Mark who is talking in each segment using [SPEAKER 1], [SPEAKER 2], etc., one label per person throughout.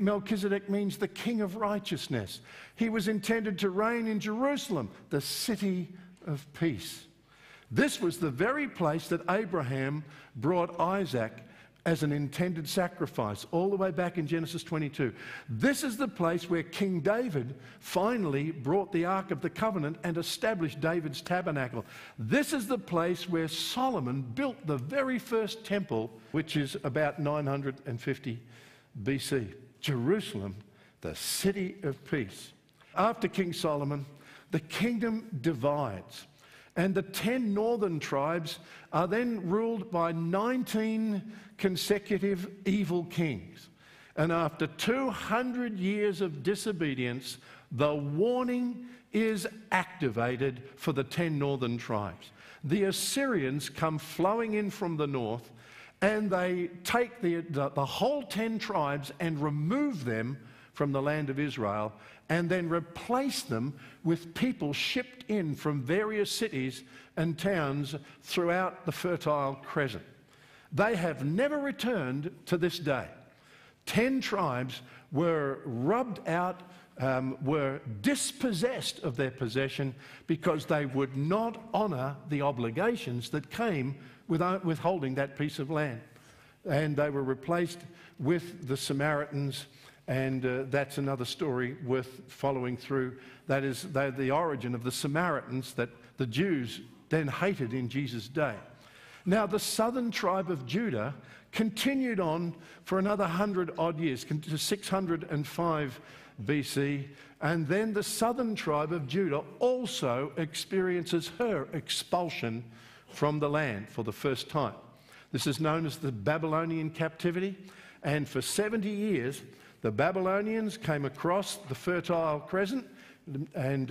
[SPEAKER 1] Melchizedek means the king of righteousness. He was intended to reign in Jerusalem, the city of peace. This was the very place that Abraham brought Isaac as an intended sacrifice, all the way back in Genesis 22. This is the place where King David finally brought the Ark of the Covenant and established David's tabernacle. This is the place where Solomon built the very first temple, which is about 950 BC. Jerusalem, the city of peace. After King Solomon, the kingdom divides, and the 10 northern tribes are then ruled by 19 consecutive evil kings. And after 200 years of disobedience, the warning is activated for the 10 northern tribes. The Assyrians come flowing in from the north, and they take the whole 10 tribes and remove them from the land of Israel, and then replace them with people shipped in from various cities and towns throughout the Fertile Crescent. They have never returned to this day. 10 tribes were rubbed out, were dispossessed of their possession because they would not honour the obligations that came with holding that piece of land. And they were replaced with the Samaritans, and that's another story worth following through. That is the origin of the Samaritans that the Jews then hated in Jesus' day. Now, the southern tribe of Judah continued on for another 100-odd years, to 605 BC, and then the southern tribe of Judah also experiences her expulsion from the land for the first time. This is known as the Babylonian captivity, and for 70 years the Babylonians came across the Fertile Crescent, and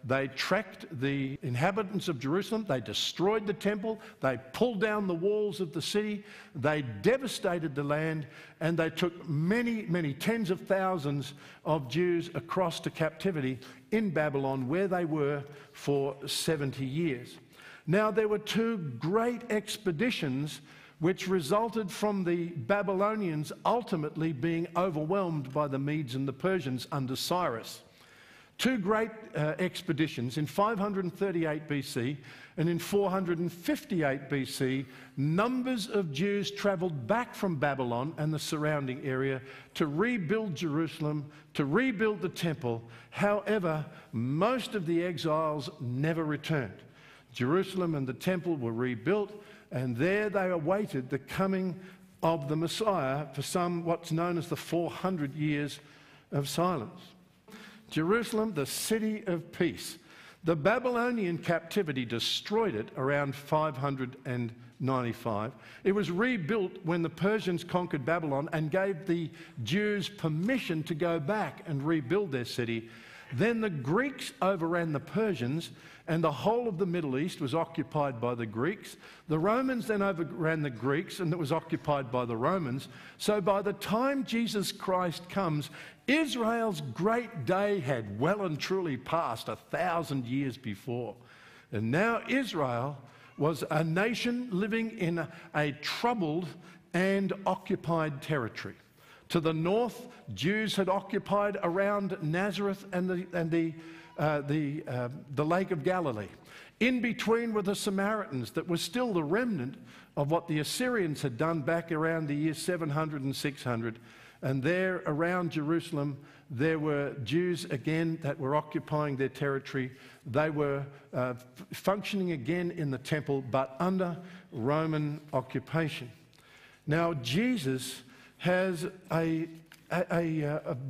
[SPEAKER 1] they tracked the inhabitants of Jerusalem. They destroyed the temple, they pulled down the walls of the city, they devastated the land, and they took many, many tens of thousands of Jews across to captivity in Babylon, where they were for 70 years. Now, there were 2 great expeditions which resulted from the Babylonians ultimately being overwhelmed by the Medes and the Persians under Cyrus. 2 great expeditions in 538 BC and in 458 BC. Numbers of Jews travelled back from Babylon and the surrounding area to rebuild Jerusalem, to rebuild the temple. However, most of the exiles never returned. Jerusalem and the temple were rebuilt, and there they awaited the coming of the Messiah for what's known as the 400 years of silence. Jerusalem, the city of peace. The Babylonian captivity destroyed it around 595. It was rebuilt when the Persians conquered Babylon and gave the Jews permission to go back and rebuild their city. Then the Greeks overran the Persians, and the whole of the Middle East was occupied by the Greeks. The Romans then overran the Greeks, and it was occupied by the Romans. So by the time Jesus Christ comes, Israel's great day had well and truly passed 1,000 years before. And now Israel was a nation living in a troubled and occupied territory. To the north, Jews had occupied around Nazareth and the Lake of Galilee. In between were the Samaritans that were still the remnant of what the Assyrians had done back around the year 700 and 600. And there around Jerusalem, there were Jews again that were occupying their territory. They were functioning again in the temple, but under Roman occupation. Now, Jesus has a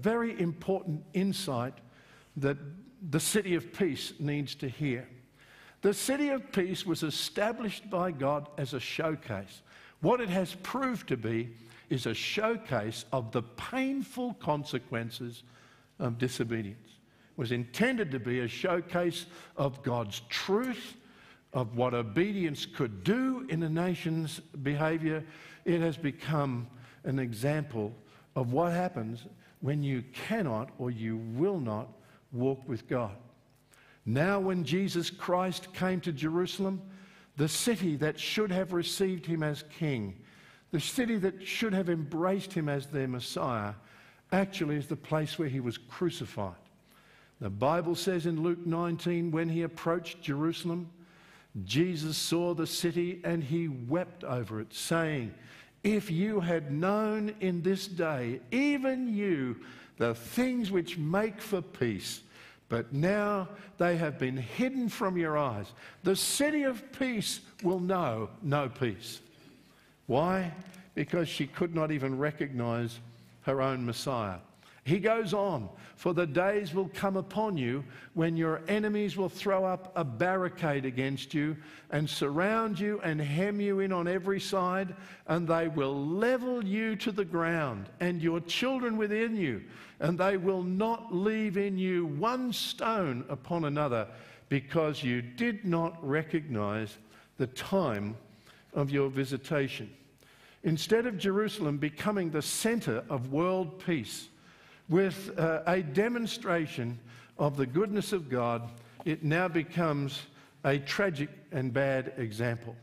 [SPEAKER 1] very important insight that the city of peace needs to hear. The city of peace was established by God as a showcase. What it has proved to be is a showcase of the painful consequences of disobedience. It was intended to be a showcase of God's truth, of what obedience could do in a nation's behaviour. It has become an example of what happens when you cannot or you will not walk with God. Now, when Jesus Christ came to Jerusalem, the city that should have received him as king, the city that should have embraced him as their Messiah, actually is the place where he was crucified. The Bible says in Luke 19, when he approached Jerusalem, Jesus saw the city and he wept over it, saying, "If you had known in this day, even you, the things which make for peace, but now they have been hidden from your eyes. The city of peace will know no peace." Why? Because she could not even recognize her own Messiah. He goes on, "For the days will come upon you when your enemies will throw up a barricade against you and surround you and hem you in on every side, and they will level you to the ground and your children within you, and they will not leave in you one stone upon another, because you did not recognize the time of your visitation." Instead of Jerusalem becoming the center of world peace, with a demonstration of the goodness of God, it now becomes a tragic and bad example.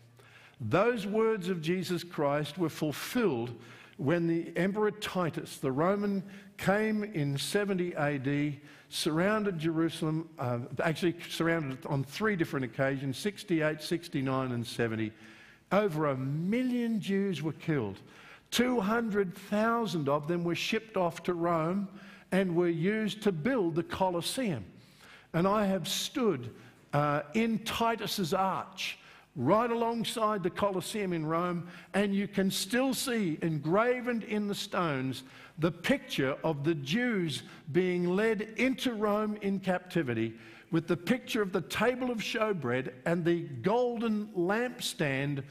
[SPEAKER 1] Those words of Jesus Christ were fulfilled when the Emperor Titus, the Roman, came in 70 AD, surrounded Jerusalem, actually surrounded it on 3 different occasions, 68, 69 and 70. Over 1 million Jews were killed. 200,000 of them were shipped off to Rome and were used to build the Colosseum. And I have stood in Titus's arch right alongside the Colosseum in Rome, and you can still see engraven in the stones the picture of the Jews being led into Rome in captivity, with the picture of the table of showbread and the golden lampstand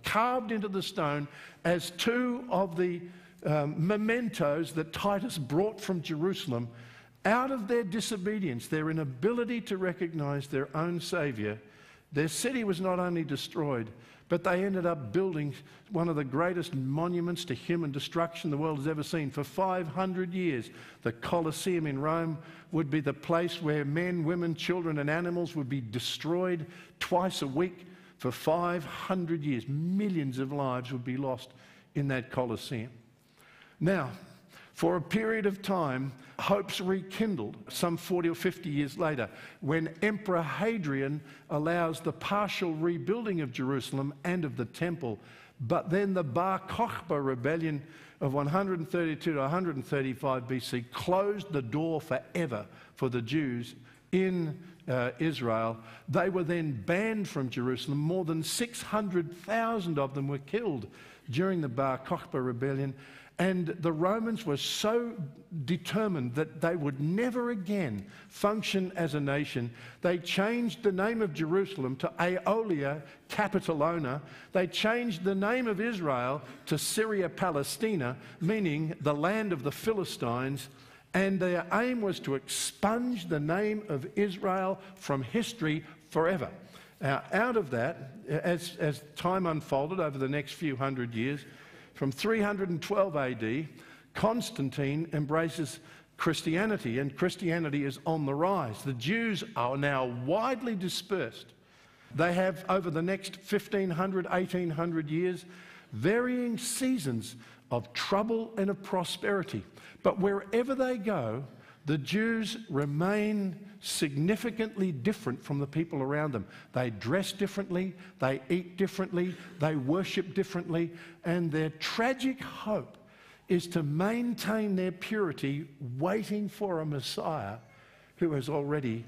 [SPEAKER 1] carved into the stone as 2 of the mementos that Titus brought from Jerusalem out of their disobedience, their inability to recognize their own Saviour. Their city was not only destroyed, but they ended up building one of the greatest monuments to human destruction the world has ever seen. For 500 years, the Colosseum in Rome would be the place where men, women, children and animals would be destroyed twice a week. For 500 years, millions of lives would be lost in that Colosseum. Now, for a period of time, hopes rekindled some 40 or 50 years later when Emperor Hadrian allows the partial rebuilding of Jerusalem and of the temple. But then the Bar Kokhba rebellion of 132 to 135 BC closed the door forever for the Jews in Israel. They were then banned from Jerusalem. More than 600,000 of them were killed during the Bar Kokhba rebellion. And the Romans were so determined that they would never again function as a nation. They changed the name of Jerusalem to Aeolia Capitolona. They changed the name of Israel to Syria Palestina, meaning the land of the Philistines. And their aim was to expunge the name of Israel from history forever. Now, out of that, as time unfolded over the next few hundred years, from 312 AD, Constantine embraces Christianity, and Christianity is on the rise. The Jews are now widely dispersed. They have, over the next 1,500, 1,800 years, varying seasons of trouble and of prosperity. But wherever they go, the Jews remain significantly different from the people around them. They dress differently, they eat differently, they worship differently, and their tragic hope is to maintain their purity, waiting for a Messiah who has already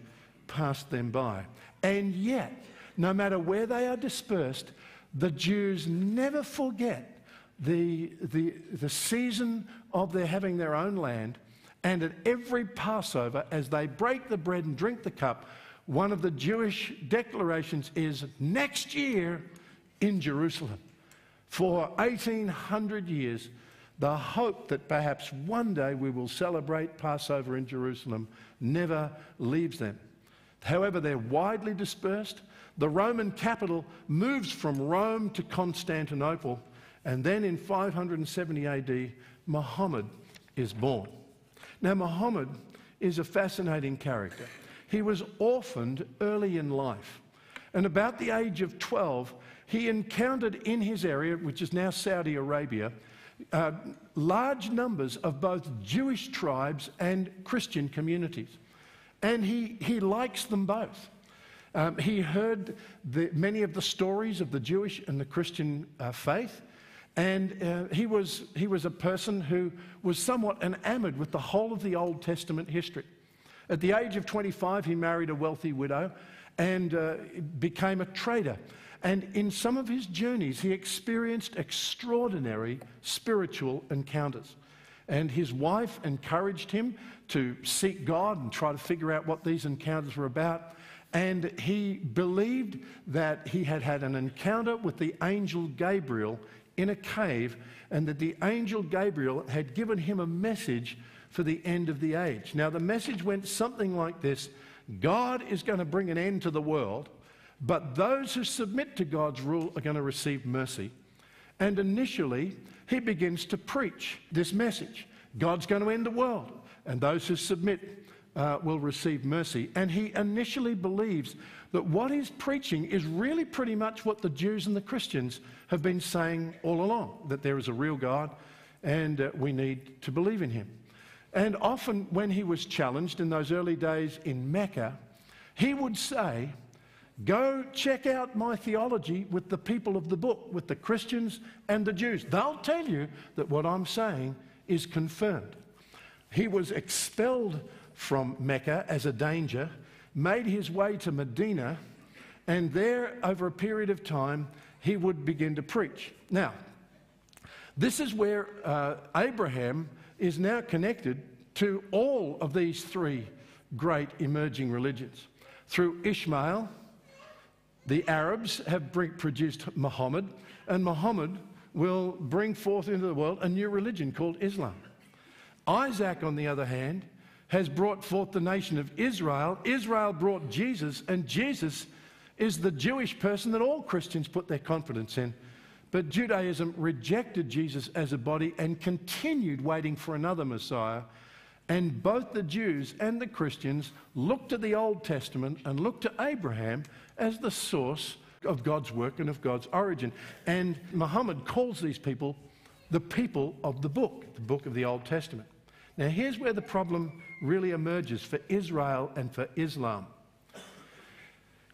[SPEAKER 1] passed them by. And yet, no matter where they are dispersed, the Jews never forget the season of their having their own land. And at every Passover, as they break the bread and drink the cup, one of the Jewish declarations is, next year in Jerusalem. For 1,800 years, the hope that perhaps one day we will celebrate Passover in Jerusalem never leaves them. However, they're widely dispersed. The Roman capital moves from Rome to Constantinople, and then in 570 AD, Muhammad is born. Now, Muhammad is a fascinating character. He was orphaned early in life, and about the age of 12, he encountered in his area, which is now Saudi Arabia, large numbers of both Jewish tribes and Christian communities. And he likes them both. He heard many of the stories of the Jewish and the Christian faith, and he was a person who was somewhat enamored with the whole of the Old Testament history. At the age of 25, he married a wealthy widow and became a trader. And in some of his journeys, he experienced extraordinary spiritual encounters. And his wife encouraged him to seek God and try to figure out what these encounters were about. And he believed that he had had an encounter with the angel Gabriel in a cave, and that the angel Gabriel had given him a message for the end of the age. Now, the message went something like this: God is going to bring an end to the world, but those who submit to God's rule are going to receive mercy. And initially, he begins to preach this message. God's going to end the world, and those who submit will receive mercy. And he initially believes that what he's preaching is really pretty much what the Jews and the Christians have been saying all along, that there is a real God and we need to believe in him. And often when he was challenged in those early days in Mecca, he would say, go check out my theology with the people of the book, with the Christians and the Jews. They'll tell you that what I'm saying is confirmed. He was expelled from Mecca as a danger, made his way to Medina, and there, over a period of time, he would begin to preach. Now, this is where Abraham is now connected to all of these three great emerging religions. Through Ishmael, the Arabs have produced Muhammad, and Muhammad will bring forth into the world a new religion called Islam. Isaac, on the other hand, has brought forth the nation of Israel. Israel brought Jesus, and Jesus is the Jewish person that all Christians put their confidence in. But Judaism rejected Jesus as a body and continued waiting for another Messiah. And both the Jews and the Christians looked to the Old Testament and looked to Abraham as the source of God's work and of God's origin. And Muhammad calls these people the people of the book of the Old Testament. Now, here's where the problem really emerges for Israel and for Islam.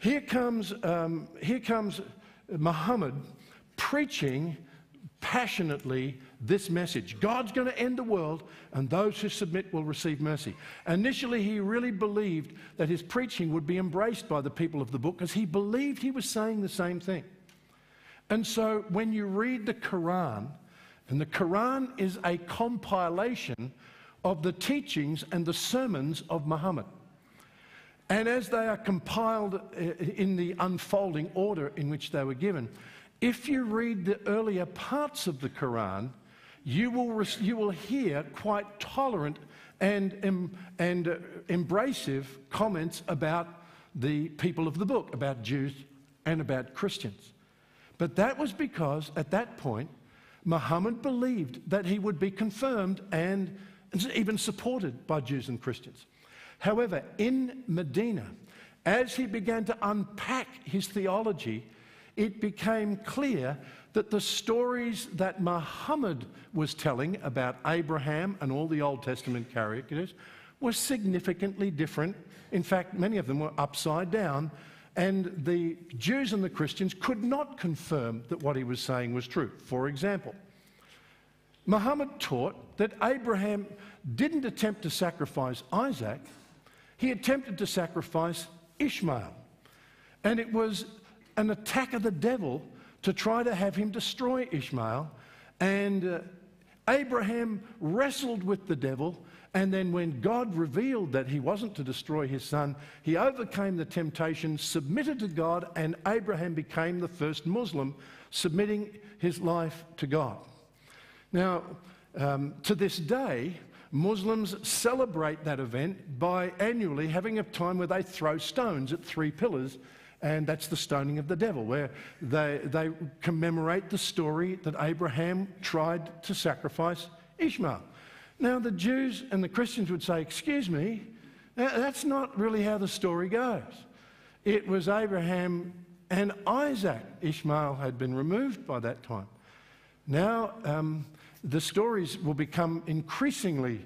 [SPEAKER 1] Here comes Muhammad preaching passionately this message. God's going to end the world, and those who submit will receive mercy. Initially, he really believed that his preaching would be embraced by the people of the book, because he believed he was saying the same thing. And so when you read the Quran, and the Quran is a compilation of the teachings and the sermons of Muhammad. And as they are compiled in the unfolding order in which they were given, if you read the earlier parts of the Quran, you will hear quite tolerant and embracive comments about the people of the book, about Jews and about Christians. But that was because, at that point, Muhammad believed that he would be confirmed and even supported by Jews and Christians. However, in Medina, as he began to unpack his theology, it became clear that the stories that Muhammad was telling about Abraham and all the Old Testament characters were significantly different. In fact, many of them were upside down, and the Jews and the Christians could not confirm that what he was saying was true. For example, Muhammad taught that Abraham didn't attempt to sacrifice Isaac, he attempted to sacrifice Ishmael. And it was an attack of the devil to try to have him destroy Ishmael. And Abraham wrestled with the devil, and then when God revealed that he wasn't to destroy his son, he overcame the temptation, submitted to God, and Abraham became the first Muslim, submitting his life to God. Now, to this day, Muslims celebrate that event by annually having a time where they throw stones at 3 pillars, and that's the stoning of the devil, where they commemorate the story that Abraham tried to sacrifice Ishmael. Now, the Jews and the Christians would say, excuse me, that's not really how the story goes. It was Abraham and Isaac. Ishmael had been removed by that time. Now, the stories will become increasingly